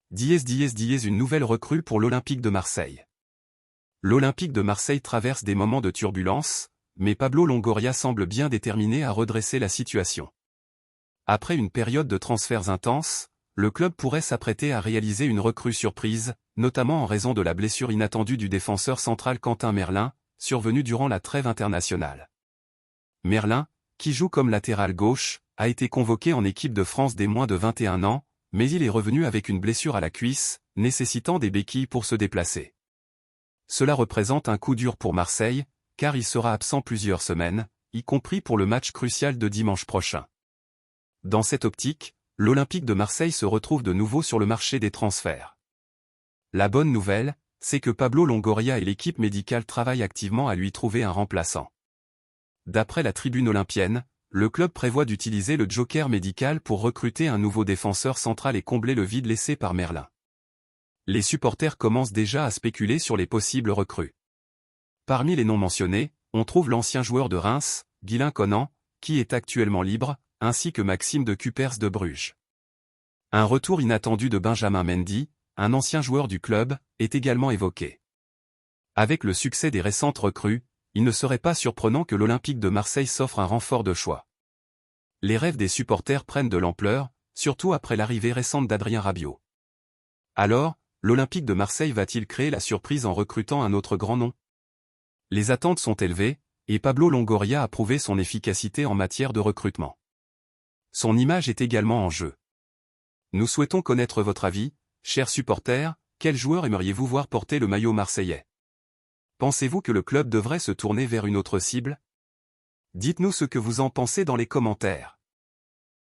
Une nouvelle recrue pour l'Olympique de Marseille. L'Olympique de Marseille traverse des moments de turbulence, mais Pablo Longoria semble bien déterminé à redresser la situation. Après une période de transferts intenses, le club pourrait s'apprêter à réaliser une recrue surprise, notamment en raison de la blessure inattendue du défenseur central Quentin Merlin, survenue durant la trêve internationale. Merlin, qui joue comme latéral gauche, a été convoqué en équipe de France des moins de 21 ans, mais il est revenu avec une blessure à la cuisse, nécessitant des béquilles pour se déplacer. Cela représente un coup dur pour Marseille, car il sera absent plusieurs semaines, y compris pour le match crucial de dimanche prochain. Dans cette optique, l'Olympique de Marseille se retrouve de nouveau sur le marché des transferts. La bonne nouvelle, c'est que Pablo Longoria et l'équipe médicale travaillent activement à lui trouver un remplaçant. D'après la Tribune olympienne, le club prévoit d'utiliser le joker médical pour recruter un nouveau défenseur central et combler le vide laissé par Merlin. Les supporters commencent déjà à spéculer sur les possibles recrues. Parmi les noms mentionnés, on trouve l'ancien joueur de Reims, Guylain Conan, qui est actuellement libre, ainsi que Maxime de Cuypers de Bruges. Un retour inattendu de Benjamin Mendy, un ancien joueur du club, est également évoqué. Avec le succès des récentes recrues, il ne serait pas surprenant que l'Olympique de Marseille s'offre un renfort de choix. Les rêves des supporters prennent de l'ampleur, surtout après l'arrivée récente d'Adrien Rabiot. Alors, l'Olympique de Marseille va-t-il créer la surprise en recrutant un autre grand nom? Les attentes sont élevées, et Pablo Longoria a prouvé son efficacité en matière de recrutement. Son image est également en jeu. Nous souhaitons connaître votre avis, chers supporters, quel joueur aimeriez-vous voir porter le maillot marseillais? Pensez-vous que le club devrait se tourner vers une autre cible? Dites-nous ce que vous en pensez dans les commentaires.